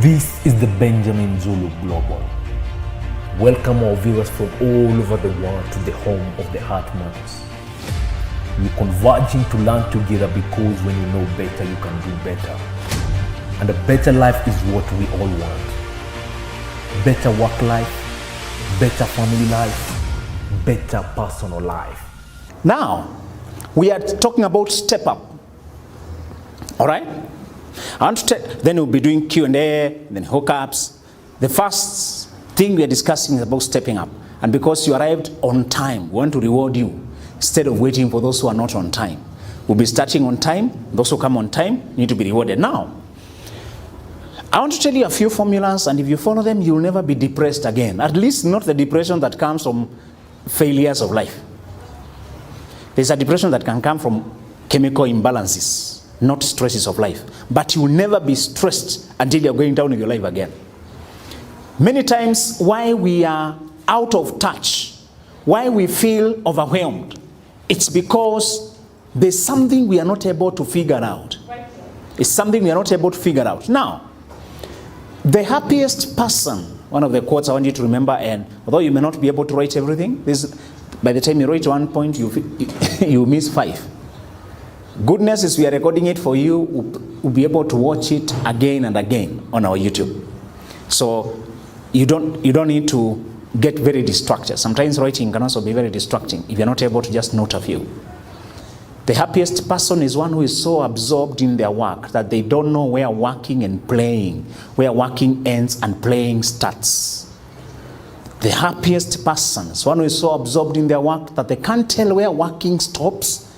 This is the Benjamin Zulu Global. Welcome our viewers from all over the world to the home of the Heartmans. We're converging to learn together because when you know better, you can do better. And a better life is what we all want. Better work life, better family life, better personal life. Now, we are talking about step up. All right? Then we'll be doing Q&A, then hookups. The first thing we are discussing is about stepping up. And because you arrived on time, we want to reward you instead of waiting for those who are not on time. We'll be starting on time. Those who come on time need to be rewarded. Now, I want to tell you a few formulas, and if you follow them, you'll never be depressed again. At least not the depression that comes from failures of life. There's a depression that can come from chemical imbalances, not stresses of life. But you will never be stressed until you're going down in your life again. Many times, why we are out of touch, why we feel overwhelmed, it's because there's something we are not able to figure out. It's something we are not able to figure out. Now, the happiest person, one of the quotes I want you to remember, and although you may not be able to write everything, by the time you write 1 point, you miss 5. Goodness is we are recording it for you. We'll be able to watch it again and again on our YouTube. So you don't need to get very distracted. Sometimes writing can also be very distracting if you're not able to just note a few. The happiest person is one who is so absorbed in their work that they don't know where working and playing, where working ends and playing starts. The happiest person is one who is so absorbed in their work that they can't tell where working stops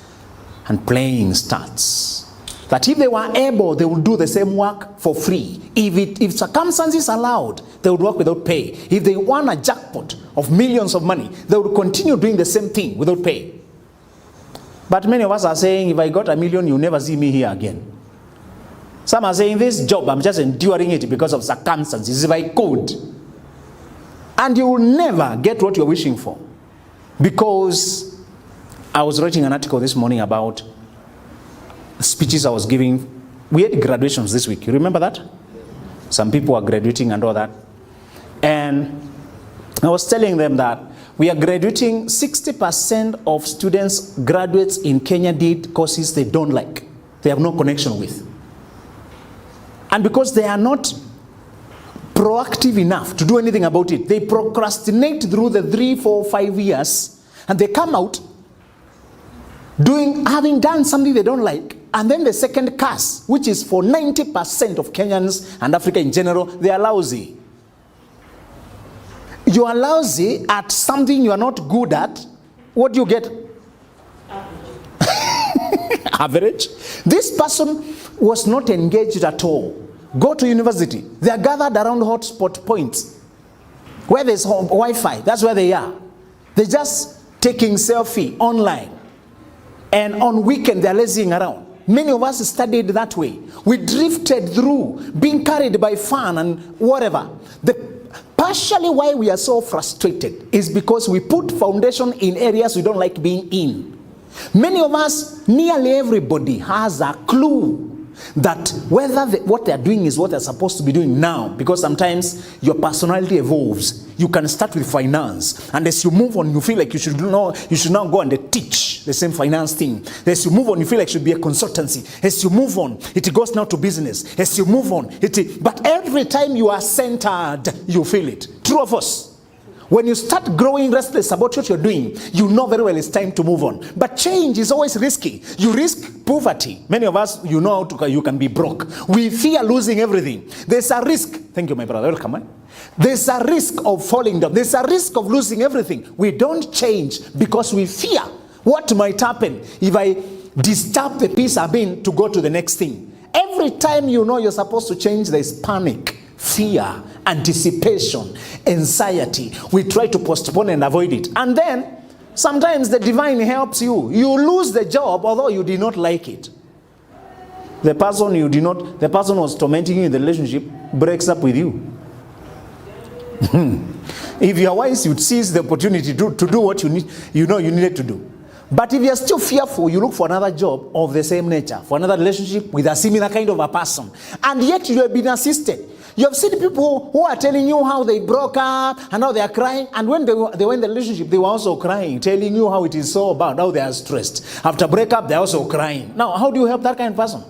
and playing starts. That if they were able, they would do the same work for free. If circumstances allowed, they would work without pay. If they won a jackpot of millions of money, they would continue doing the same thing without pay. But many of us are saying, if I got $1 million, you'll never see me here again. Some are saying, this job, I'm just enduring it because of circumstances, if I could. And you will never get what you're wishing for. Because I was writing an article this morning about speeches I was giving. We had graduations this week. You remember that? Some people are graduating and all that. And I was telling them that we are graduating, 60% of students, graduates in Kenya did courses they don't like. They have no connection with. And because they are not proactive enough to do anything about it, they procrastinate through the 3, 4, 5 years, and they come out having done something they don't like, and then the second curse, which is for 90% of Kenyans and Africa in general, they are lousy. You are lousy at something you are not good at. What do you get? Average. This person was not engaged at all. Go to university. They are gathered around hotspot points where there's Wi-Fi. That's where they are. They're just taking selfie online. And on weekend, they're lazying around. Many of us studied that way. We drifted through, being carried by fun and whatever. Partially why we are so frustrated is because we put foundation in areas we don't like being in. Many of us, nearly everybody, has a clue that whether what they're doing is what they're supposed to be doing now, because sometimes your personality evolves. You can start with finance, and as you move on, you feel like you should now go and teach the same finance thing. As you move on, you feel like it should be a consultancy. As you move on, it goes now to business. As you move on, but every time you are centered, you feel it. True of us. When you start growing restless about what you're doing, you know very well it's time to move on. But change is always risky. You risk poverty. Many of us, you know you can be broke. We fear losing everything. There's a risk. Thank you, my brother. Welcome. Man. There's a risk of falling down. There's a risk of losing everything. We don't change because we fear what might happen if I disturb the peace I'm in to go to the next thing. Every time you know you're supposed to change, there's panic, fear, anticipation, anxiety. We try to postpone and avoid it. And then sometimes the divine helps you. You lose the job although you did not like it. The person who was tormenting you in the relationship breaks up with you. If you are wise, you'd seize the opportunity to do what you needed to do. But if you're still fearful, you look for another job of the same nature, for another relationship with a similar kind of a person. And yet you have been assisted. You have seen people who are telling you how they broke up and how they are crying. And when they were in the relationship, they were also crying, telling you how it is so bad, how they are stressed. After breakup, they're also crying. Now, how do you help that kind of person?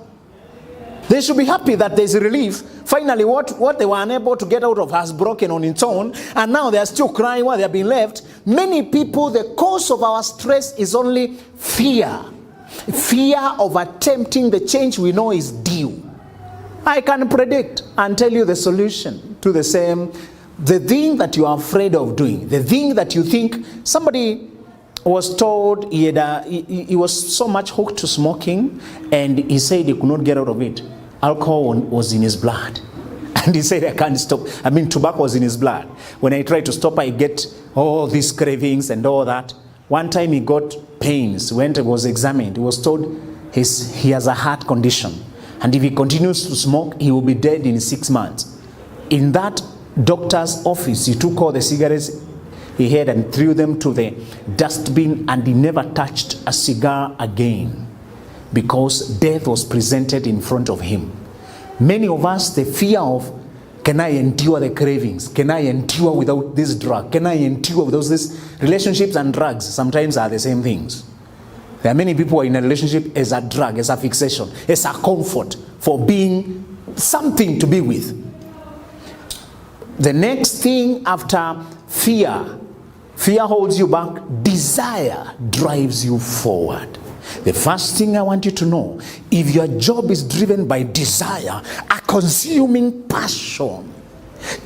They should be happy that there's relief. Finally, what they were unable to get out of has broken on its own, and now they are still crying while they are being left. Many people, the cause of our stress is only fear. Fear of attempting the change we know is due. I can predict and tell you the solution to the thing that you are afraid of doing, the thing that you think. Somebody was told he was so much hooked to smoking, and he said he could not get out of it. Alcohol was in his blood. And he said, I can't stop. I mean, tobacco was in his blood. When I try to stop, I get all these cravings and all that. One time he got pains. When he was examined, he was told he has a heart condition. And if he continues to smoke, he will be dead in 6 months. In that doctor's office, he took all the cigarettes he had and threw them to the dustbin, and he never touched a cigar again because death was presented in front of him. Many of us, the fear of, can I endure the cravings? Can I endure without this drug? Can I endure without this? Relationships and drugs sometimes are the same things. There are many people who are in a relationship as a drug, as a fixation, as a comfort for being something to be with. The next thing after fear holds you back, desire drives you forward. The first thing I want you to know, if your job is driven by desire, a consuming passion,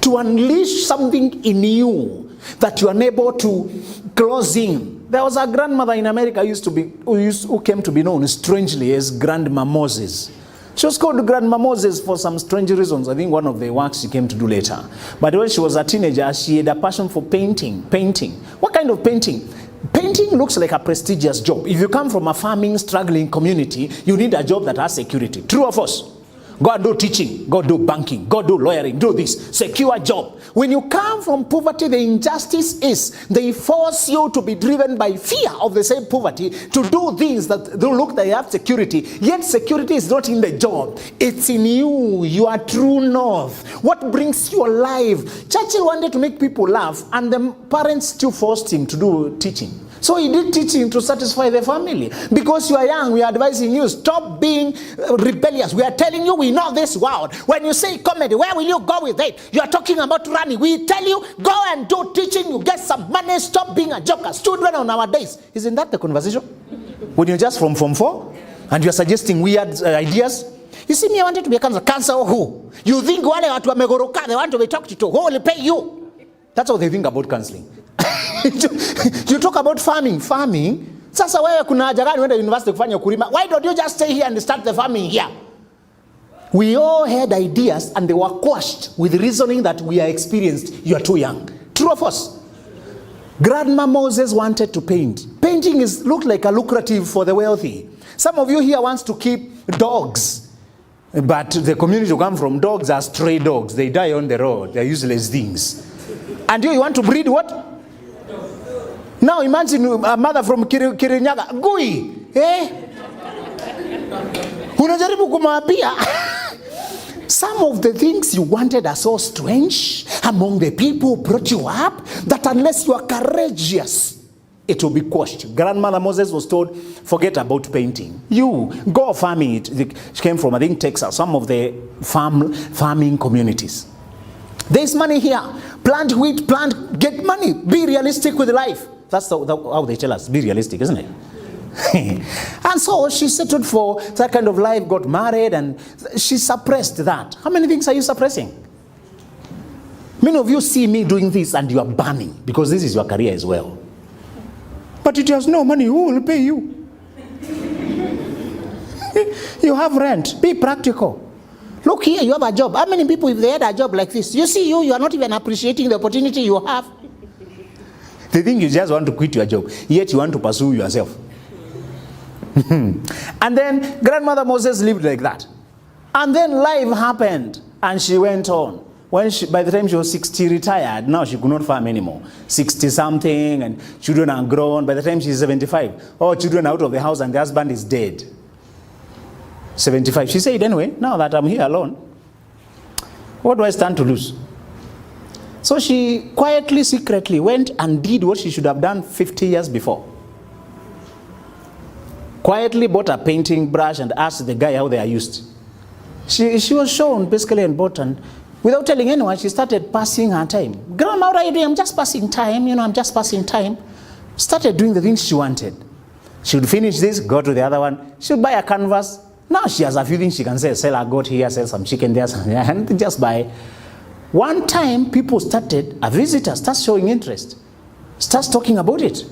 to unleash something in you that you are unable to close in. There was a grandmother in America who came to be known strangely as Grandma Moses. She was called Grandma Moses for some strange reasons. I think one of the works she came to do later. But when she was a teenager, she had a passion for painting. What kind of painting? Painting looks like a prestigious job. If you come from a farming, struggling community, you need a job that has security. True or false? Go and do teaching, go do banking, go do lawyering, do this, secure job. When you come from poverty, the injustice is they force you to be driven by fear of the same poverty to do things that don't look like they have security. Yet security is not in the job. It's in you, your true north. What brings you alive? Churchill wanted to make people laugh, and the parents still forced him to do teaching. So he did teaching to satisfy the family. Because you are young, we are advising you, stop being rebellious. We are telling you we know this world. When you say comedy, where will you go with it? You are talking about running. We tell you, go and do teaching, you get some money, stop being a joker. Children on nowadays. Isn't that the conversation? When you're just from Form 4 and you're suggesting weird ideas. You see me, I wanted to be a counselor who? You think wale watu wamegoroka, they want to be talked to. Who will pay you? That's how they think about counseling. You talk about farming. Sasa wewe kuna haja gani uende university kufanya ukulima? Why don't you just stay here and start the farming here? We all had ideas and they were quashed with reasoning that we are experienced. You are too young. True or false? Grandma Moses wanted to paint. Painting looked like a lucrative for the wealthy. Some of you here wants to keep dogs. But the community you come from, dogs are stray dogs. They die on the road. They're useless things. And you want to breed what? Now imagine a mother from Kirinyaga, Gui, unajaribu kumwambia. Some of the things you wanted are so strange among the people who brought you up that unless you are courageous, it will be quashed. Grandmother Moses was told, forget about painting. You go farming. She came from, I think, Texas, some of the farming communities. There's money here. Plant wheat, get money. Be realistic with life. That's how they tell us. Be realistic, isn't it? And so she settled for that kind of life, got married, and she suppressed that. How many things are you suppressing? Many of you see me doing this and you are burning because this is your career as well. But it has no money. Who will pay you? You have rent. Be practical. Look here, you have a job. How many people, if they had a job like this, you see you are not even appreciating the opportunity you have. They think you just want to quit your job, yet you want to pursue yourself. And then Grandmother Moses lived like that. And then life happened, and she went on. By the time she was 60, retired, now she could not farm anymore. 60-something, and children are grown. By the time she's 75, children are out of the house and the husband is dead. 75. She said, anyway, now that I'm here alone, what do I stand to lose? So she quietly, secretly went and did what she should have done 50 years before. Quietly bought a painting brush and asked the guy how they are used. She was shown basically and bought, and without telling anyone, she started passing her time. Grandma, what are you doing? I'm just passing time. I'm just passing time. Started doing the things she wanted. She would finish this, go to the other one. She would buy a canvas. Now she has a few things she can say. Sell a goat here, sell some chicken there, and just buy. One time, people started, a visitor starts showing interest, starts talking about it.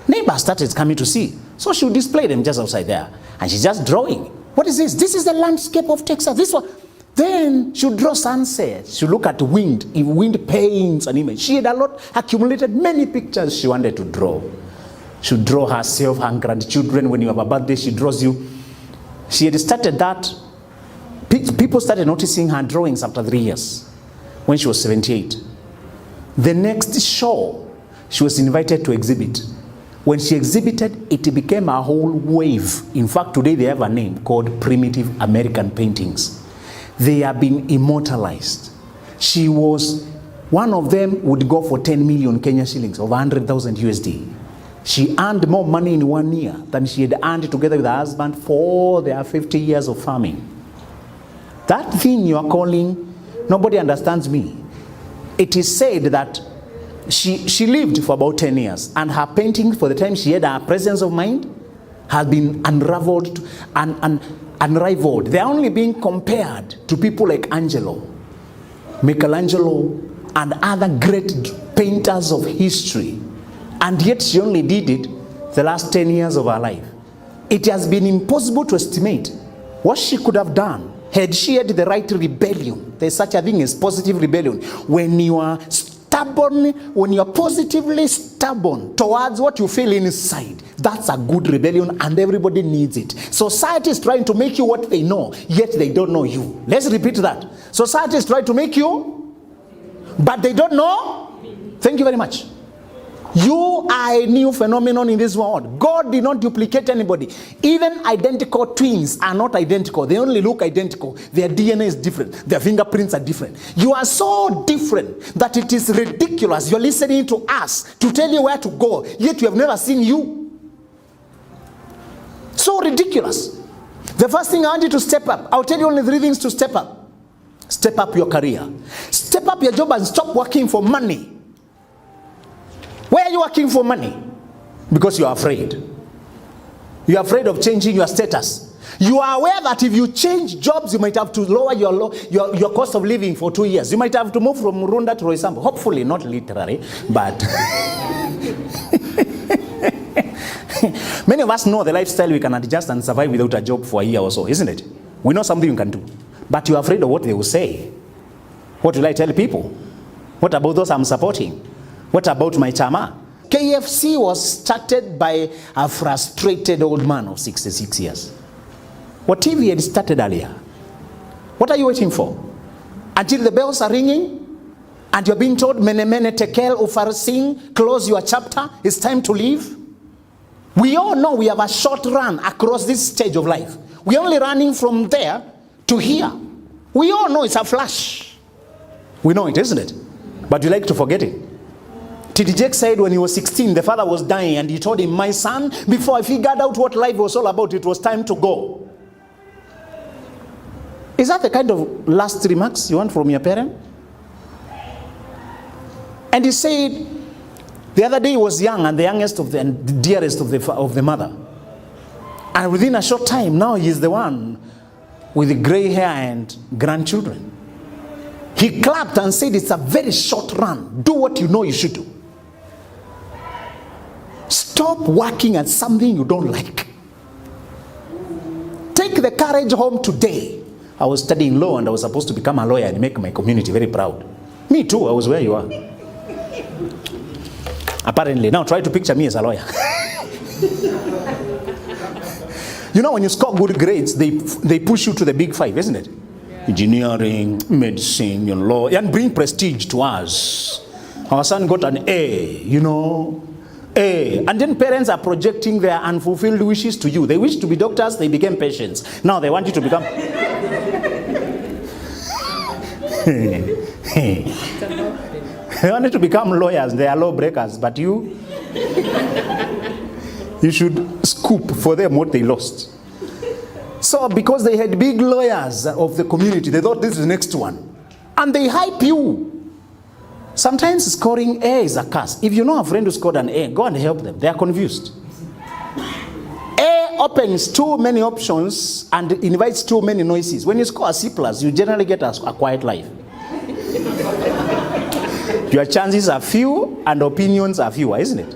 Neighbors started coming to see. So she would display them just outside there. And she's just drawing. What is this? This is the landscape of Texas. This one. Then she would draw sunset. She would look at wind. If wind paints an image. She had accumulated many pictures she wanted to draw. She would draw herself, her grandchildren. When you have a birthday, she draws you. She had started that. People started noticing her drawings after 3 years, when she was 78. The next show, she was invited to exhibit. When she exhibited, it became a whole wave. In fact, today they have a name called Primitive American Paintings. They have been immortalized. She was, one of them would go for 10 million Kenya shillings, over 100,000 USD. She earned more money in 1 year than she had earned together with her husband for their 50 years of farming. That thing you are calling, nobody understands me. It is said that she lived for about 10 years, and her painting, for the time she had her presence of mind, has been unraveled and unrivaled. They are only being compared to people like Michelangelo, and other great painters of history. And yet she only did it the last 10 years of her life. It has been impossible to estimate what she could have done had she had the right rebellion. There's such a thing as positive rebellion. When you are stubborn, when you are positively stubborn towards what you feel inside, that's a good rebellion, and everybody needs it. Society is trying to make you what they know, yet they don't know you. Let's repeat that. Society is trying to make you, but they don't know. Thank you very much. You are a new phenomenon in this world. God did not duplicate anybody. Even identical twins are not identical. They only look identical. Their DNA is different. Their fingerprints are different. You are so different that it is ridiculous. You're listening to us to tell you where to go, yet we have never seen you. So ridiculous. The first thing I want you to step up. I'll tell you only 3 things to step up. Step up your career. Step up your job and stop working for money. Why are you working for money? Because you are afraid. You are afraid of changing your status. You are aware that if you change jobs, you might have to lower your cost of living for 2 years. You might have to move from Runda to Roysambu. Hopefully, not literally, but many of us know the lifestyle we can adjust and survive without a job for a year or so, isn't it? We know something you can do. But you are afraid of what they will say. What will I tell people? What about those I'm supporting? What about my chama? KFC was started by a frustrated old man of 66 years. What if he had started earlier? What are you waiting for? Until the bells are ringing and you're being told, Mene mene tekel ufarsing, close your chapter, it's time to leave? We all know we have a short run across this stage of life. We're only running from there to here. We all know it's a flash. We know it, isn't it? But we like to forget it. T.D. Jakes said when he was 16, the father was dying, and he told him, my son, before I figured out what life was all about, it was time to go. Is that the kind of last remarks you want from your parent? And he said, the other day he was young, and the youngest of the dearest of the mother. And within a short time, now he is the one with the gray hair and grandchildren. He clapped and said, it's a very short run. Do what you know you should do. Stop working at something you don't like. Take the courage home today. I was studying law and I was supposed to become a lawyer and make my community very proud. Me too, I was where you are. Apparently. Now try to picture me as a lawyer. You know, when you score good grades, they push you to the big 5, isn't it? Yeah. engineering, medicine, law, and bring prestige to us. Our son got an A, A. And then parents are projecting their unfulfilled wishes to you. They wish to be doctors, they became patients. Now they want you to become... They wanted to become lawyers, they are law breakers, but you should scoop for them what they lost. So because they had big lawyers of the community, they thought this is the next one. And they hype you. Sometimes scoring A is a curse. If you know a friend who scored an A, go and help them. They are confused. A opens too many options and invites too many noises. When you score a C+, you generally get a quiet life. Your chances are few and opinions are fewer, isn't it?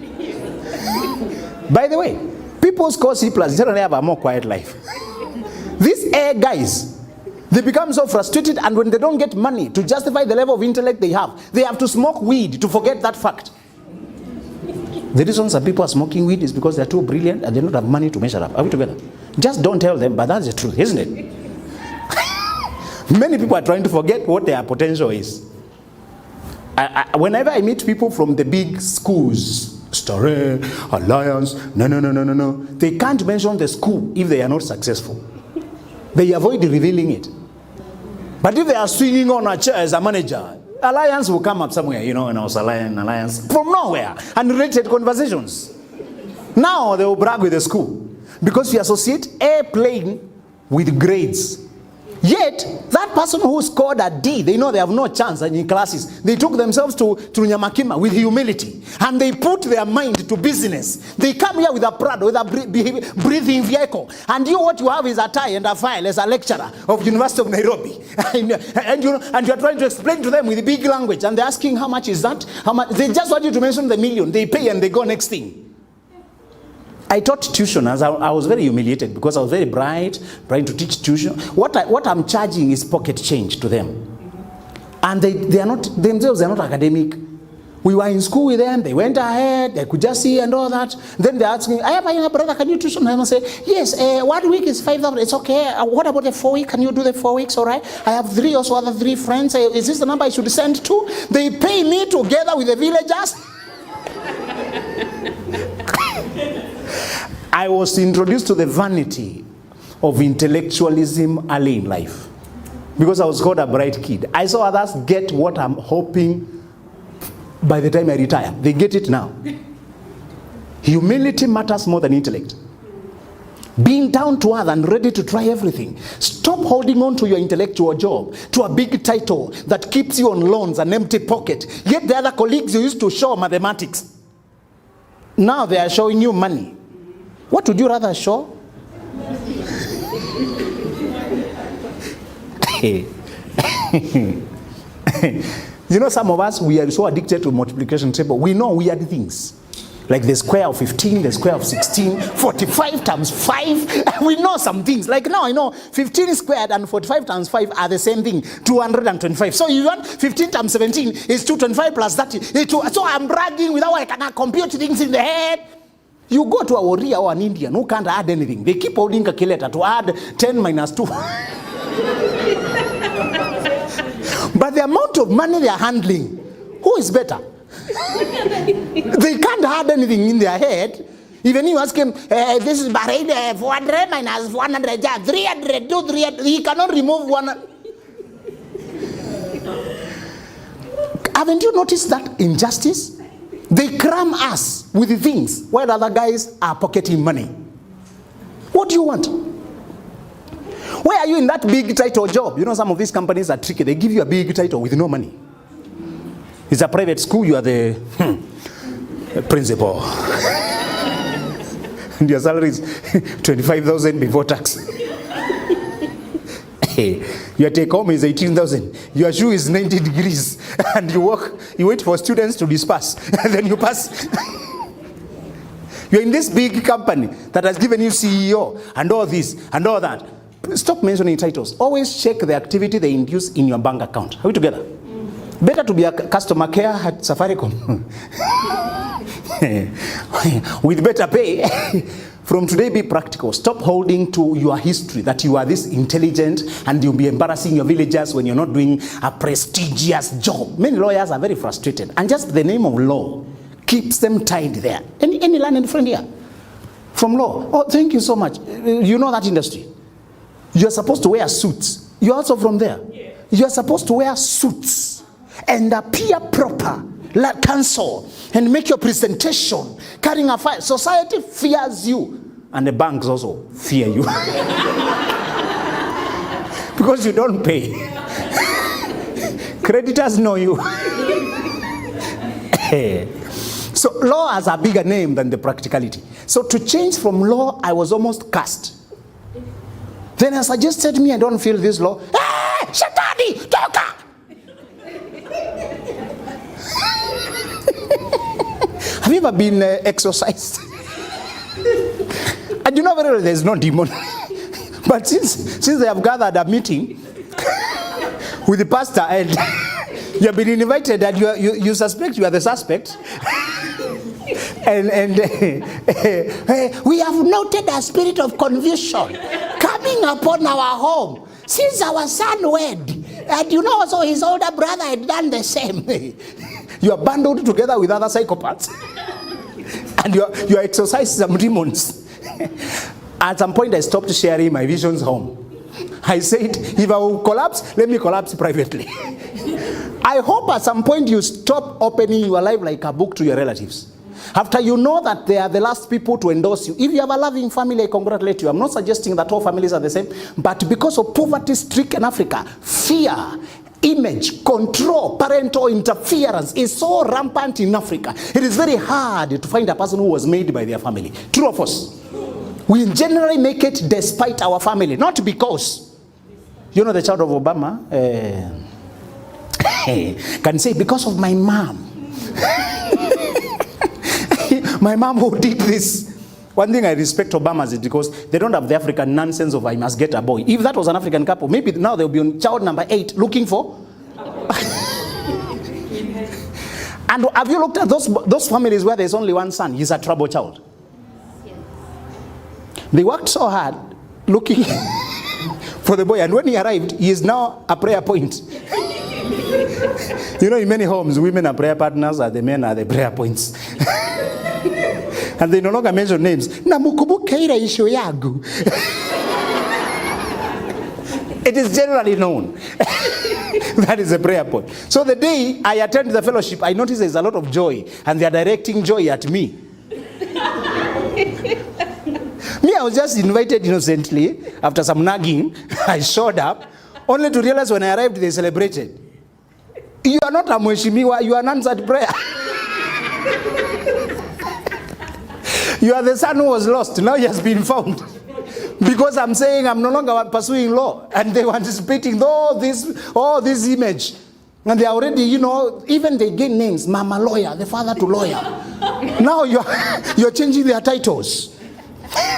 By the way, people score C+, generally have a more quiet life. These A guys, they become so frustrated, and when they don't get money to justify the level of intellect they have to smoke weed to forget that fact. The reason some people are smoking weed is because they're too brilliant and they don't have money to measure up. Are we together? Just don't tell them, but that's the truth, isn't it? Many people are trying to forget what their potential is. Whenever I meet people from the big schools, Staré, Alliance, no, they can't mention the school if they are not successful. They avoid revealing it. But if they are swinging on a chair as a manager, Alliance will come up somewhere, and I was Alliance from nowhere, and related conversations. Now they will brag with the school because we associate A playing with grades. Yet, that person who scored a D, they know they have no chance in classes. They took themselves to Nyamakima with humility. And they put their mind to business. They come here with a Prado, with a breathing vehicle. And what you have is a tie and a file as a lecturer of University of Nairobi. and you're trying to explain to them with big language. And they're asking, how much is that? How much? They just want you to mention the million. They pay and they go next thing. I taught tuition as I was very humiliated because I was very bright, trying to teach tuition. What I'm charging is pocket change to them. And they are not, themselves are not academic. We were in school with them, they went ahead, they could just see and all that. Then they're asking, I have a younger brother, can you tuition? And I say, yes, 1 week is 5,000, it's okay. What about the 4 week? Can you do the 4 weeks, all right? I have three other three friends. Is this the number I should send to? They pay me together with the villagers. I was introduced to the vanity of intellectualism early in life because I was called a bright kid. I saw others get what I'm hoping by the time I retire. They get it now. Humility matters more than intellect. Being down to earth and ready to try everything. Stop holding on to your intellectual job, to a big title that keeps you on loans, an empty pocket. Yet the other colleagues you used to show mathematics, now they are showing you money. What would you rather show? Some of us, we are so addicted to multiplication table. We know weird things. Like the square of 15, the square of 16, 45 times 5. We know some things. Like now I know 15 squared and 45 times 5 are the same thing, 225. So you want 15 times 17 is 225 plus 30. So I'm bragging without I can compute things in the head. You go to a warrior or an Indian who can't add anything. They keep holding a calculator to add 10 minus 2. But the amount of money they are handling, who is better? They can't add anything in their head. Even you ask him, this is Bahrain, 400 minus 100, 300, do 300. He cannot remove one. Haven't you noticed that injustice? They cram us with the things while other guys are pocketing money. What do you want? Why are you in that big title job? Some of these companies are tricky. They give you a big title with no money. It's a private school, you are the principal. And your salary is 25,000 before tax. Your take home is 18,000. Your shoe is 90 degrees. And you wait for students to disperse. And then you pass. You're in this big company that has given you CEO and all this and all that. Stop mentioning titles. Always check the activity they induce in your bank account. Are we together? Better to be a customer care at Safaricom. With better pay. From today, be practical. Stop holding to your history that you are this intelligent and you'll be embarrassing your villagers when you're not doing a prestigious job. Many lawyers are very frustrated, and just the name of law keeps them tied there. Any learned friend here from law? Oh, thank you so much. You know that industry. You're supposed to wear suits. You're also from there. Yeah. You're supposed to wear suits and appear proper, like counsel, and make your presentation, carrying a file. Society fears you, and the banks also fear you. Because you don't pay. Creditors know you. So law has a bigger name than the practicality. So to change from law, I was almost cast. Then I suggested me, I don't feel this law. Hey, Shatani, Toka! Have you ever been exorcised? And you know very well there's no demon. But since they have gathered a meeting with the pastor and you have been invited and you suspect you are the suspect. And we have noted a spirit of confusion coming upon our home since our son wed. And you know also his older brother had done the same. You are bundled together with other psychopaths. And you are exorcising some demons. At some point I stopped sharing my visions home. I said, if I will collapse, let me collapse privately. I hope at some point you stop opening your life like a book to your relatives. After you know that they are the last people to endorse you. If you have a loving family, I congratulate you. I'm not suggesting that all families are the same, but because of poverty-stricken Africa, fear, image, control, parental interference is so rampant in Africa. It is very hard to find a person who was made by their family. True or false? We generally make it despite our family, not because. You know the child of Obama can say, because of my mom. My mom who did this. One thing I respect Obama's is because they don't have the African nonsense of I must get a boy. If that was an African couple, maybe now they'll be on child number 8 looking for. And have you looked at those families where there's only one son? He's a trouble child. They worked so hard looking for the boy, and when he arrived, he is now a prayer point. You know, in many homes, women are prayer partners and the men are the prayer points. And they no longer mention names. Namukubukeira isho yagu. It is generally known. That is a prayer point. So the day I attend the fellowship, I notice there's a lot of joy, and they are directing joy at me. Me, I was just invited innocently. After some nagging, I showed up, only to realize when I arrived, they celebrated. You are not a mweshimiwa, you are an answered prayer. You are the son who was lost, now he has been found. Because I'm saying I'm no longer pursuing law, and they were anticipating all this image. And they are already, you know, even they gain names, Mama Lawyer, the father to lawyer. Now you're changing their titles.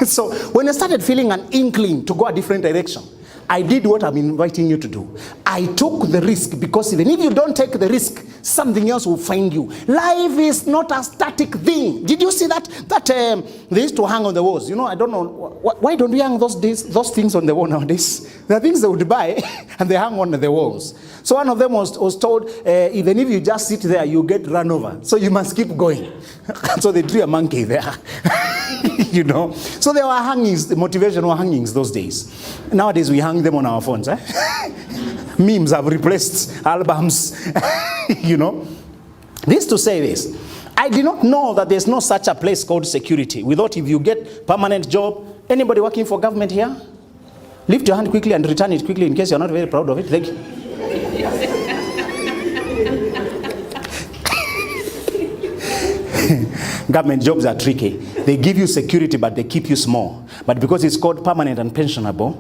So when I started feeling an inkling to go a different direction, I did what I'm inviting you to do. I took the risk, because even if you don't take the risk, something else will find you. Life is not a static thing. Did you see that they used to hang on the walls? You know, I don't know, why don't we hang those things on the wall nowadays? There are things they would buy and they hang on the walls. So one of them was told, even if you just sit there, you get run over. So you must keep going. So they drew a monkey there. You know, so there were hangings, the motivational hangings those days. Nowadays we hang them on our phones. Memes have replaced albums. You know, this to say this, I did not know that there's no such a place called security. We thought if you get permanent job, anybody working for government here, lift your hand quickly and return it quickly in case you're not very proud of it. Thank you. Government jobs are tricky. They give you security, but they keep you small. But because it's called permanent and pensionable,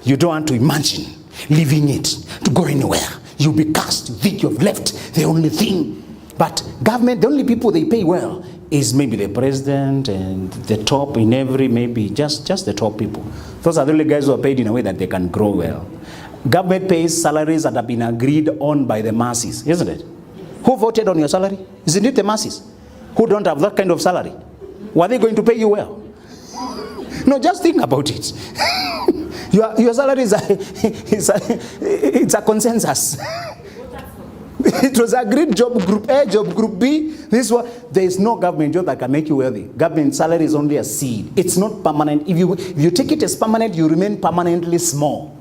you don't want to imagine leaving it to go anywhere. You'll be cast. You think you've left the only thing. But government, the only people they pay well is maybe the president and the top in every, maybe just the top people. Those are the only guys who are paid in a way that they can grow well. Government pays salaries that have been agreed on by the masses, isn't it? Who voted on your salary? Isn't it the masses? Who don't have that kind of salary? Were they going to pay you well? No, just think about it. Your salary is it's a consensus. It was agreed job group A, job group B. This one, there is no government job that can make you wealthy. Government salary is only a seed. It's not permanent. If you take it as permanent, you remain permanently small.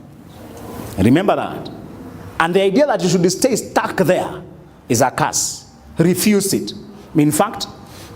Remember that. And the idea that you should stay stuck there is a curse. Refuse it. In fact,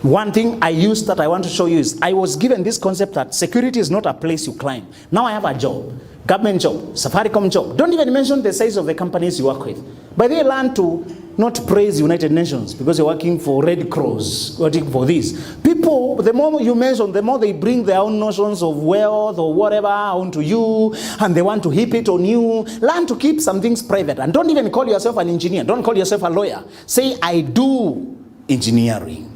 one thing I used that I want to show you is I was given this concept that security is not a place you climb. Now I have a job, government job, Safaricom job. Don't even mention the size of the companies you work with. But they learn to not praise United Nations because you're working for Red Cross, working for this. People, the more you mention, the more they bring their own notions of wealth or whatever onto you, and they want to heap it on you. Learn to keep some things private, and don't even call yourself an engineer. Don't call yourself a lawyer. Say, I do engineering.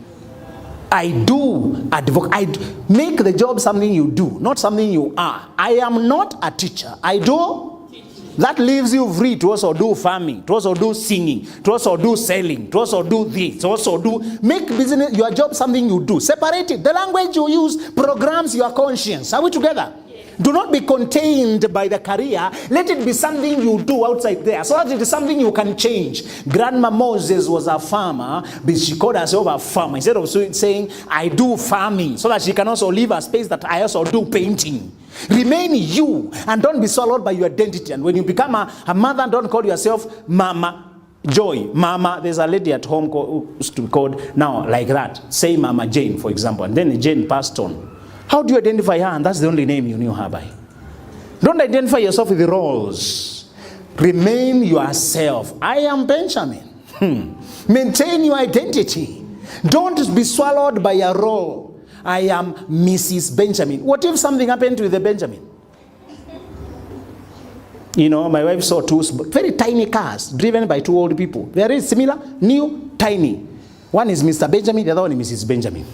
I do advocate. Make the job something you do, not something you are. I am not a teacher. I do. That leaves you free to also do farming, to also do singing, to also do selling, to also do this, to also do, make business, your job something you do. Separate it. The language you use programs your conscience. Are we together? Do not be contained by the career. Let it be something you do outside there, so that it is something you can change. Grandma Moses was a farmer, but she called herself a farmer. Instead of saying, I do farming, so that she can also leave a space that I also do painting. Remain you, and don't be swallowed by your identity. And when you become a mother, don't call yourself Mama Joy. Mama, there's a lady at home called now like that. Say Mama Jane, for example, and then Jane passed on. How do you identify her? And that's the only name you knew her by. Don't identify yourself with the roles. Remain yourself. I am Benjamin. Maintain your identity. Don't be swallowed by a role. I am Mrs. Benjamin. What if something happened to the Benjamin? You know, my wife saw two very tiny cars driven by two old people. Very similar, new, tiny. One is Mr. Benjamin, the other one is Mrs. Benjamin.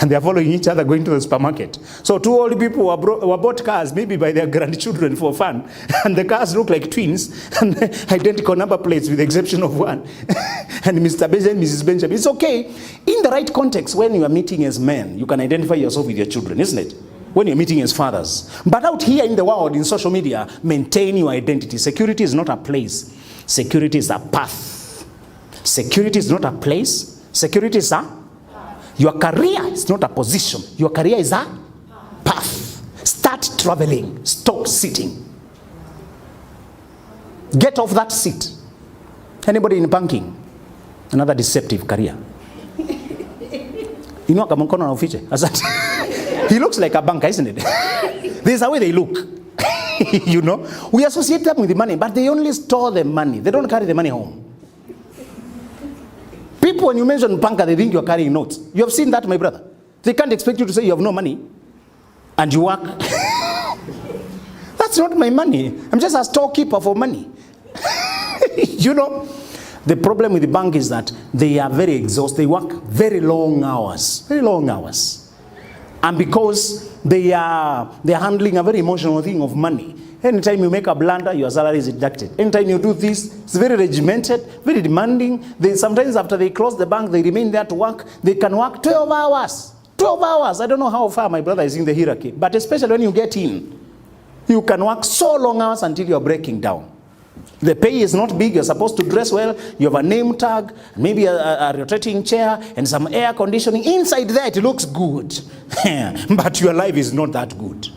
And they are following each other going to the supermarket. So two old people were bought cars, maybe by their grandchildren for fun. And the cars look like twins, and identical number plates with the exception of one. And Mr. Benjamin, Mrs. Benjamin. It's okay. In the right context, when you are meeting as men, you can identify yourself with your children, isn't it? When you're meeting as fathers. But out here in the world, in social media, maintain your identity. Security is not a place. Security is a path. Security is not a place. Security is your career is not a position. Your career is a path. Start traveling. Stop sitting. Get off that seat. Anybody in banking? Another deceptive career. You know, he looks like a banker, isn't it? There's a way they look. You know, we associate them with the money, but they only store the money. They don't carry the money home. People, when you mention banker, they think you're carrying notes. You have seen that, my brother. They can't expect you to say you have no money and you work. That's not my money. I'm just a storekeeper for money. You know, the problem with the bank is that they are very exhausted. They work very long hours. Very long hours. And because they are handling a very emotional thing of money. Anytime you make a blunder, your salary is deducted. Anytime you do this, it's very regimented, very demanding. Sometimes after they close the bank, they remain there to work. They can work 12 hours. 12 hours. I don't know how far my brother is in the hierarchy. But especially when you get in, you can work so long hours until you're breaking down. The pay is not big. You're supposed to dress well. You have a name tag, maybe a rotating chair, and some air conditioning. Inside there, it looks good. But your life is not that good.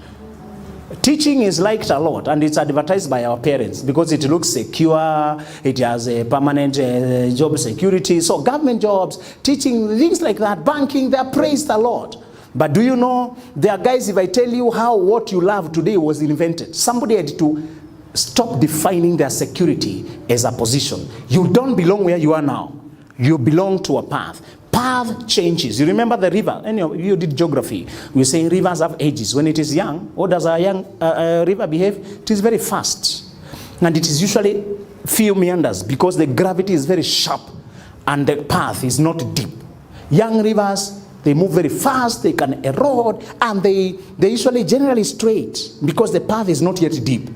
Teaching is liked a lot, and it's advertised by our parents because it looks secure, it has a permanent job security. So government jobs, teaching, things like that, banking, they're praised a lot. But do you know, there are guys, if I tell you how what you love today was invented, somebody had to stop defining their security as a position. You don't belong where you are now. You belong to a path. Path changes. You remember the river? And you did geography. We say rivers have ages. When it is young, how does a young river behave? It is very fast. And it is usually few meanders because the gravity is very sharp and the path is not deep. Young rivers, they move very fast, they can erode, and they usually generally straight because the path is not yet deep.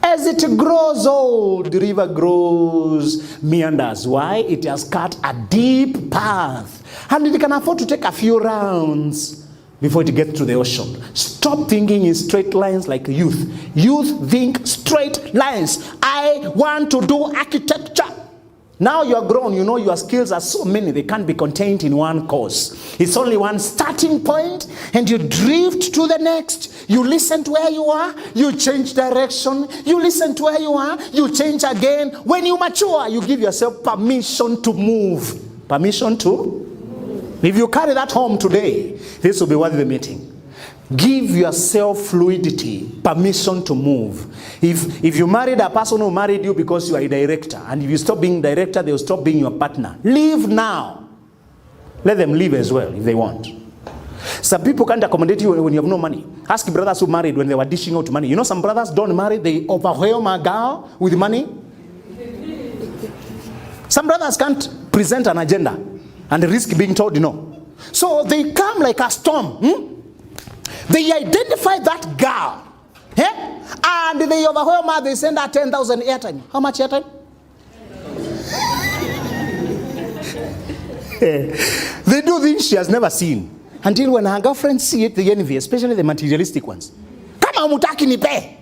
As it grows old, the river grows meanders. Why? It has cut a deep path. And it can afford to take a few rounds before it gets to the ocean. Stop thinking in straight lines like youth. Youth think straight lines. I want to do architecture. Now you are grown, you know your skills are so many, they can't be contained in one course. It's only one starting point, and you drift to the next. You listen to where you are, you change direction. You listen to where you are, you change again. When you mature, you give yourself permission to move. Permission to? If you carry that home today, this will be worth the meeting. Give yourself fluidity, permission to move. If you married a person who married you because you are a director, and if you stop being director, they will stop being your partner. Leave now. Let them leave as well if they want. Some people can't accommodate you when you have no money. Ask brothers who married when they were dishing out money. You know some brothers don't marry, they overwhelm a girl with money. Some brothers can't present an agenda and risk being told no. So they come like a storm. They identify that girl, and they overwhelm her. They send her 10,000 airtime. How much airtime? They do things she has never seen. Until when her girlfriends see it, they envy, especially the materialistic ones. Kama mutaki nipe.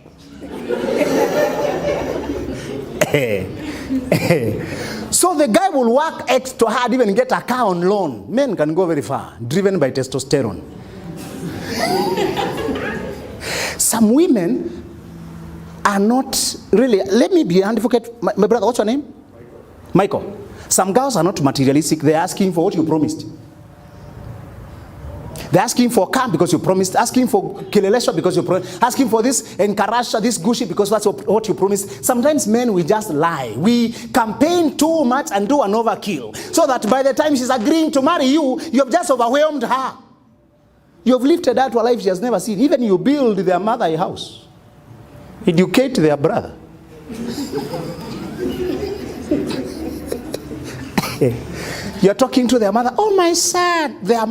So the guy will work extra hard, even get a car on loan. Men can go very far, driven by testosterone. Some women are not really, let me be an advocate. My brother, what's your name? Michael. Some girls are not materialistic. They're asking for what you promised. They're asking for car because you promised, asking for kilelesha because you promised, asking for this enkarasha, this gushi because that's what you promised. Sometimes men, we just lie. We campaign too much and do an overkill, so that by the time she's agreeing to marry you, you have just overwhelmed her. You have lifted her to a life she has never seen. Even you build their mother a house. Educate their brother. You're talking to their mother. Oh, my son. Their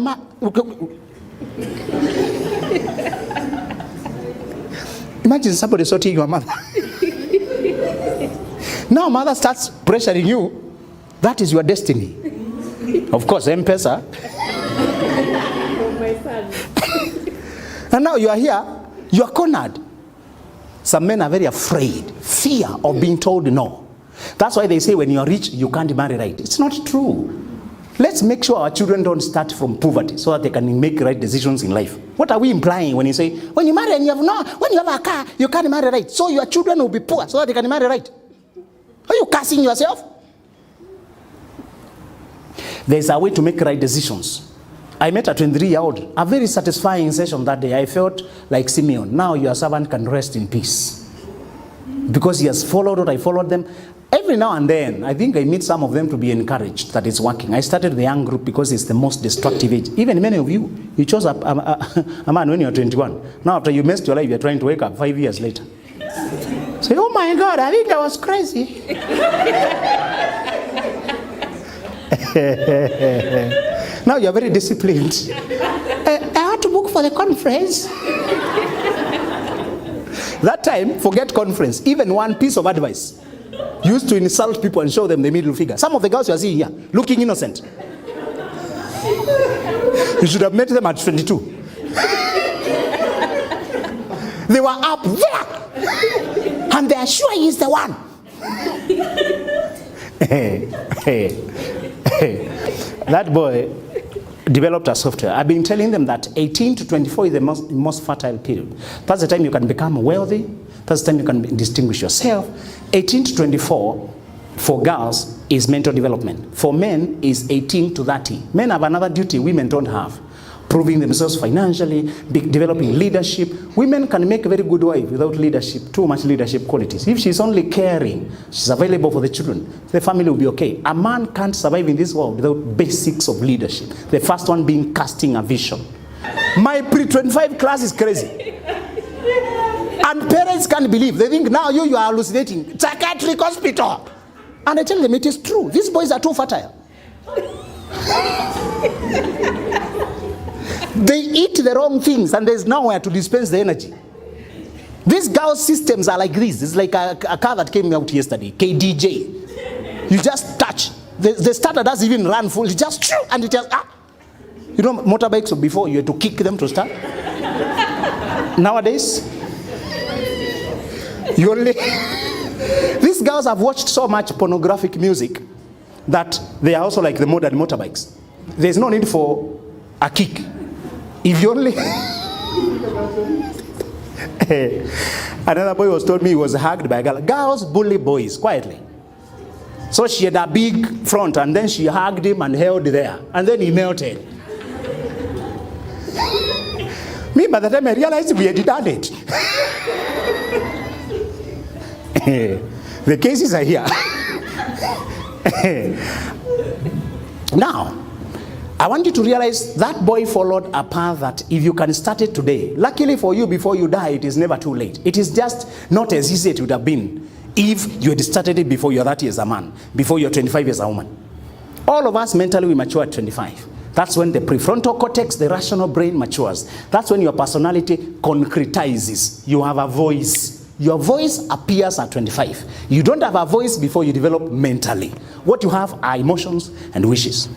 Imagine somebody sorting your mother. Now mother starts pressuring you. That is your destiny. Of course, M-Pesa. And now you are here, you are cornered. Some men are very afraid, fear of being told no. That's why they say when you are rich, you can't marry right. It's not true. Let's make sure our children don't start from poverty so that they can make right decisions in life. What are we implying when you say, when you marry and you have when you have a car, you can't marry right. So your children will be poor so that they can marry right. Are you cursing yourself? There's a way to make right decisions. I met a 23-year-old, a very satisfying session that day. I felt like Simeon. Now your servant can rest in peace. Because he has followed what I followed them. Every now and then, I think I meet some of them to be encouraged that it's working. I started the young group because it's the most destructive age. Even many of you, you chose a man when you were 21. Now after you messed your life, you're trying to wake up 5 years later. Say, oh my God, I think I was crazy. Now you're very disciplined. I had to book for the conference. That time, forget conference. Even one piece of advice. Used to insult people and show them the middle finger. Some of the girls you are seeing here, looking innocent. You should have met them at 22. They were up there. And they are sure he is the one. That boy developed a software. I've been telling them that 18 to 24 is the most fertile period. That's the time you can become wealthy. That's the time you can distinguish yourself. 18 to 24 for girls is mental development. For men is 18 to 30. Men have another duty women don't have. Proving themselves financially, developing leadership. Women can make a very good wife without leadership, too much leadership qualities. If she's only caring, she's available for the children, the family will be okay. A man can't survive in this world without basics of leadership. The first one being casting a vision. My pre-25 class is crazy. And parents can't believe. They think now you are hallucinating. Psychiatric hospital. And I tell them it is true. These boys are too fertile. They eat the wrong things and there's nowhere to dispense the energy. These girls' systems are like this. It's like a car that came out yesterday, KDJ. You just touch. The starter doesn't even run full. You just and it just know, motorbikes before you had to kick them to start. Nowadays, you only... These girls have watched so much pornographic music that they are also like the modern motorbikes. There's no need for a kick. If you only... Another boy was told me he was hugged by a girl. Girls bully boys quietly. So she had a big front and then she hugged him and held there. And then he melted. Me, by the time I realized we had done it. The cases are here. Now, I want you to realize that boy followed a path that if you can start it today, luckily for you, before you die, it is never too late. It is just not as easy as it would have been if you had started it before you're 30 years a man, before you're 25 years a woman. All of us mentally, we mature at 25. That's when the prefrontal cortex, the rational brain, matures. That's when your personality concretizes. You have a voice. Your voice appears at 25. You don't have a voice before you develop mentally. What you have are emotions and wishes.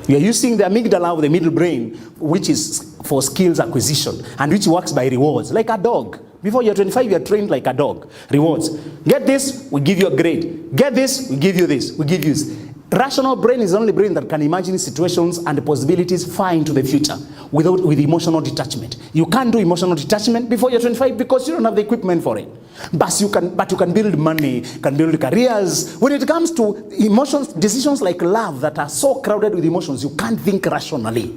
You are using the amygdala of the middle brain, which is for skills acquisition, and which works by rewards, like a dog. Before you're 25, you're trained like a dog. Rewards. Get this, we give you a grade. Get this, we give you this, we give you this. Rational brain is the only brain that can imagine situations and possibilities far into the future with emotional detachment. You can't do emotional detachment before you're 25 because you don't have the equipment for it. But you can build money, can build careers. When it comes to emotions, decisions like love that are so crowded with emotions, you can't think rationally.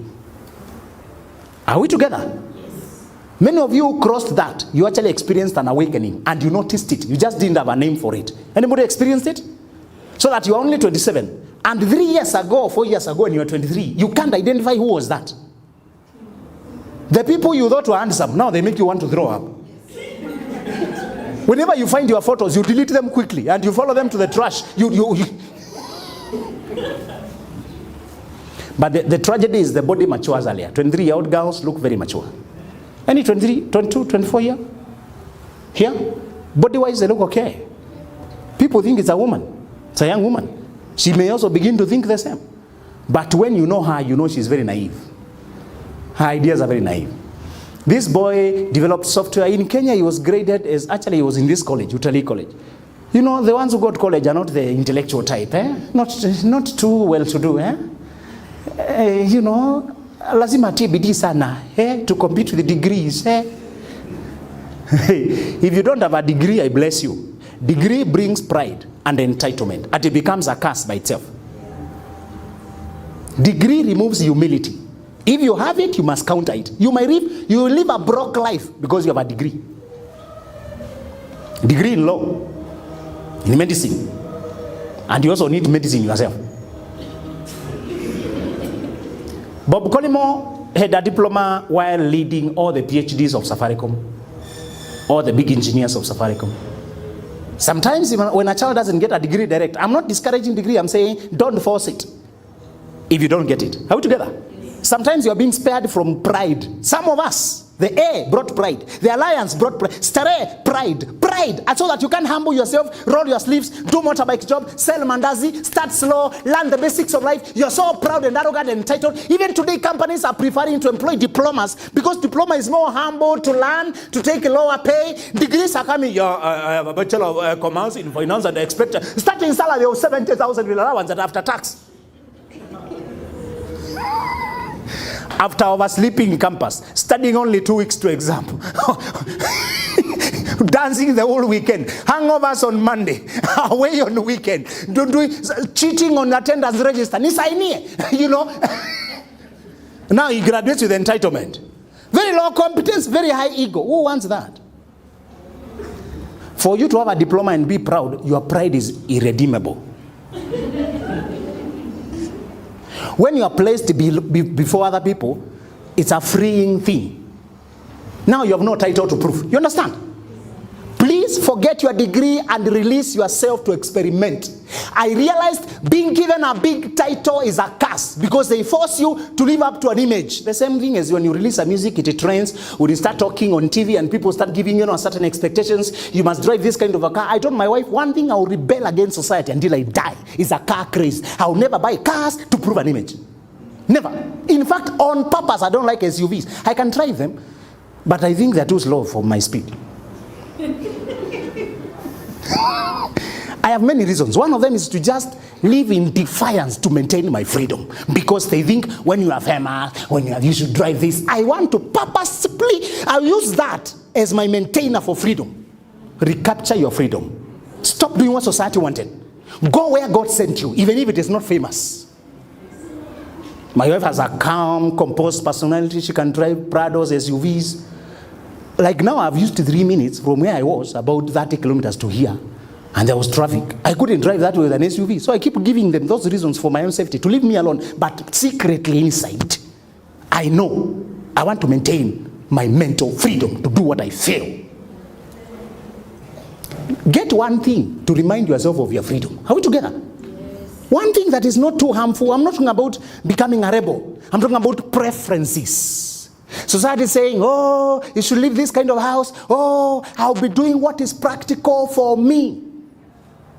Are we together? Yes. Many of you crossed that. You actually experienced an awakening and you noticed it. You just didn't have a name for it. Anybody experienced it? So that you're only 27. And 3 years ago, 4 years ago, when you were 23, you can't identify who was that. The people you thought were handsome, now they make you want to throw up. Whenever you find your photos, you delete them quickly and you follow them to the trash. But the tragedy is the body matures earlier. 23-year-old girls look very mature. Any 23, 22, 24 year? Here? Body-wise, they look okay. People think it's a woman. It's a young woman. She may also begin to think the same. But when you know her, you know she's very naive. Her ideas are very naive. This boy developed software. In Kenya, he was graded as, actually he was in this college, Utalii college. You know, the ones who go to college are not the intellectual type, eh? Not too well-to-do, eh? You know, lazima TBD sana, eh? To compete with the degrees, eh? If you don't have a degree, I bless you. Degree brings pride and entitlement, and it becomes a curse by itself. Degree removes humility. If you have it, you must counter it. You will live a broke life because you have a degree. Degree in law, in medicine, and you also need medicine yourself. Bob Collymore had a diploma while leading all the PhDs of Safaricom, all the big engineers of Safaricom. Sometimes when a child doesn't get a degree direct, I'm not discouraging degree, I'm saying don't force it if you don't get it. Are we together? Sometimes you're being spared from pride. Some of us, the A brought pride. The Alliance brought pride. Stare, pride. Pride. And so that you can humble yourself, roll your sleeves, do motorbike job, sell mandazi, start slow, learn the basics of life. You're so proud and arrogant and entitled. Even today, companies are preferring to employ diplomas because diploma is more humble to learn, to take a lower pay. Degrees are coming. You're a Bachelor of Commerce in Finance and expect starting salary of 70,000 with allowance and after tax. After oversleeping in campus, studying only 2 weeks to exam, dancing the whole weekend, hangovers on Monday, away on the weekend, cheating on attendance register, you know. Now he graduates with entitlement. Very low competence, very high ego. Who wants that? For you to have a diploma and be proud, your pride is irredeemable. When you are placed before other people, it's a freeing thing. Now you have no title to prove. You understand? Please forget your degree and release yourself to experiment. I realized being given a big title is a curse because they force you to live up to an image. The same thing as when you release a music, it trends. When you start talking on TV and people start giving you certain expectations, you must drive this kind of a car. I told my wife, one thing I will rebel against society until I die is a car craze. I will never buy cars to prove an image. Never. In fact, on purpose, I don't like SUVs. I can drive them, but I think they're too slow for my speed. I have many reasons. One of them is to just live in defiance to maintain my freedom. Because they think when you are famous, you should drive this. I want to purposefully, I'll use that as my maintainer for freedom. Recapture your freedom. Stop doing what society wanted. Go where God sent you, even if it is not famous. My wife has a calm, composed personality. She can drive Prados, SUVs. Like now, I've used 3 minutes from where I was, about 30 kilometers to here. And there was traffic. I couldn't drive that way with an SUV. So I keep giving them those reasons for my own safety, to leave me alone. But secretly inside, I know I want to maintain my mental freedom to do what I feel. Get one thing to remind yourself of your freedom. Are we together? Yes. One thing that is not too harmful. I'm not talking about becoming a rebel. I'm talking about preferences. Society is saying, oh, you should live this kind of house. Oh, I'll be doing what is practical for me.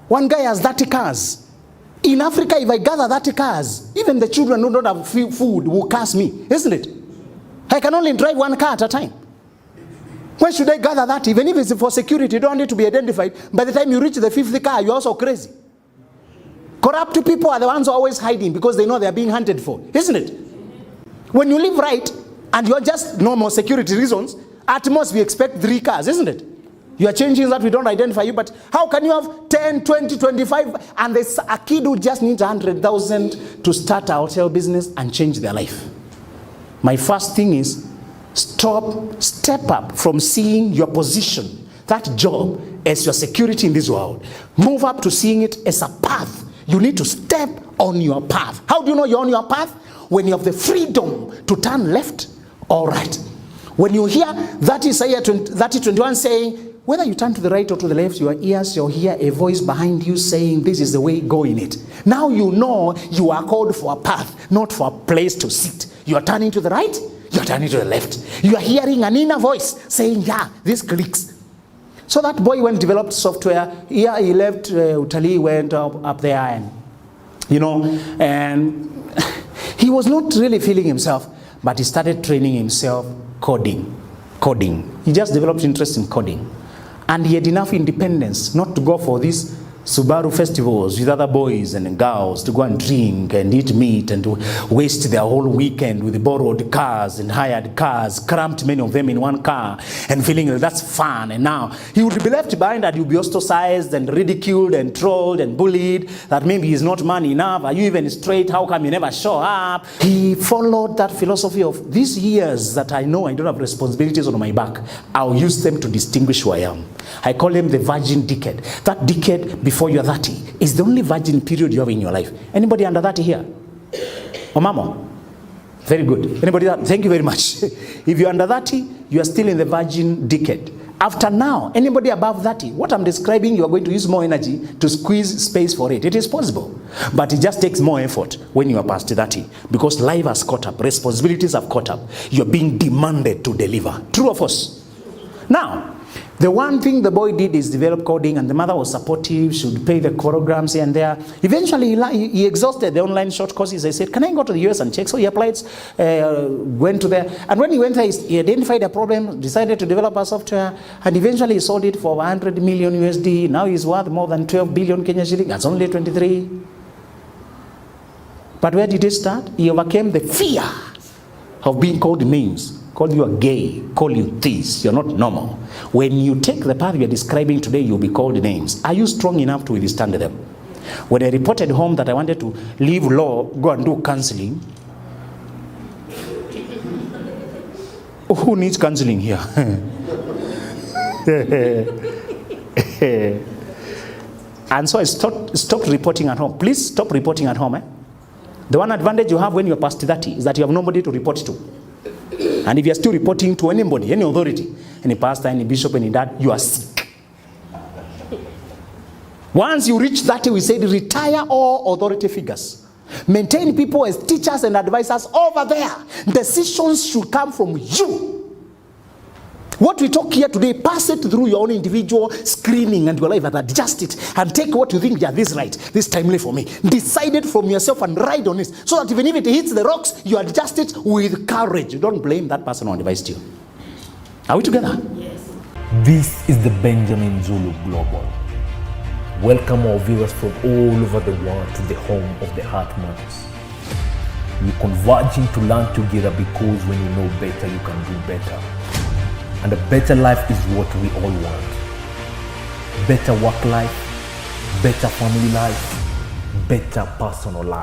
One guy has 30 cars. In Africa, if I gather 30 cars, even the children who don't have food will curse me, isn't it? I can only drive 1 car at a time. Why should I gather that? Even if it's for security, you don't need to be identified. By the time you reach the 5th car, you're also crazy. Corrupt people are the ones who are always hiding because they know they're being hunted for, isn't it? When you live right and you're just normal security reasons, at most we expect 3 cars, isn't it? You are changing that, we don't identify you, but how can you have 10, 20, 25, and there's a kid who just needs 100,000 to start a hotel business and change their life? My first thing is, step up from seeing your position, that job, as your security in this world. Move up to seeing it as a path. You need to step on your path. How do you know you're on your path? When you have the freedom to turn left or right. When you hear that Isaiah 30:21 saying, whether you turn to the right or to the left, your ears, you'll hear a voice behind you saying, this is the way, go in it. Now you know you are called for a path, not for a place to sit. You are turning to the right, you are turning to the left. You are hearing an inner voice saying, yeah, this clicks. So that boy went and developed software. Yeah, he left Utalii, went up there and, and he was not really feeling himself, but he started training himself coding. He just developed interest in coding. And he had enough independence not to go for these Subaru festivals with other boys and girls to go and drink and eat meat and to waste their whole weekend with borrowed cars and hired cars, cramped many of them in one car and feeling that that's fun. And now he would be left behind and he would be ostracized and ridiculed and trolled and bullied that maybe he's not man enough. Are you even straight? How come you never show up? He followed that philosophy of these years that I know I don't have responsibilities on my back. I'll use them to distinguish who I am. I call them the virgin decade. That decade before you're 30 is the only virgin period you have in your life. Anybody under 30 here? Oh, mama? Very good. Anybody? Thank you very much. If you're under 30, you are still in the virgin decade. After now, anybody above 30, what I'm describing, you are going to use more energy to squeeze space for it. It is possible. But it just takes more effort when you are past 30 because life has caught up. Responsibilities have caught up. You're being demanded to deliver. True or false? Now, the one thing the boy did is develop coding, and the mother was supportive. She would pay the programs here and there. Eventually, he exhausted the online short courses. I said, can I go to the US and check? So he applied, went to there. And when he went there, he identified a problem, decided to develop a software, and eventually he sold it for 100 million USD. Now he's worth more than 12 billion Kenya shilling. That's only 23. But where did it start? He overcame the fear of being called names. Call you a gay, call you this, you're not normal. When you take the path you're describing today, you'll be called names. Are you strong enough to withstand them? When I reported home that I wanted to leave law, go and do counseling. Who needs counseling here? And so I stopped reporting at home. Please stop reporting at home. The one advantage you have when you're past 30 is that you have nobody to report to. And if you're still reporting to anybody, any authority, any pastor, any bishop, any dad, you are sick. Once you reach 30, we said retire all authority figures. Maintain people as teachers and advisors over there. Decisions should come from you. What we talk here today, pass it through your own individual screening and your life and adjust it and take what you think, yeah, this is right, this is timely for me. Decide it from yourself and ride on it so that even if it hits the rocks, you adjust it with courage. You don't blame that person who advised you. Are we together? Yes. This is the Benjamin Zulu Global. Welcome our viewers from all over the world to the home of the Heart Matters. We're converging to learn together because when you know better, you can do better. And a better life is what we all want. Better work life, better family life, better personal life.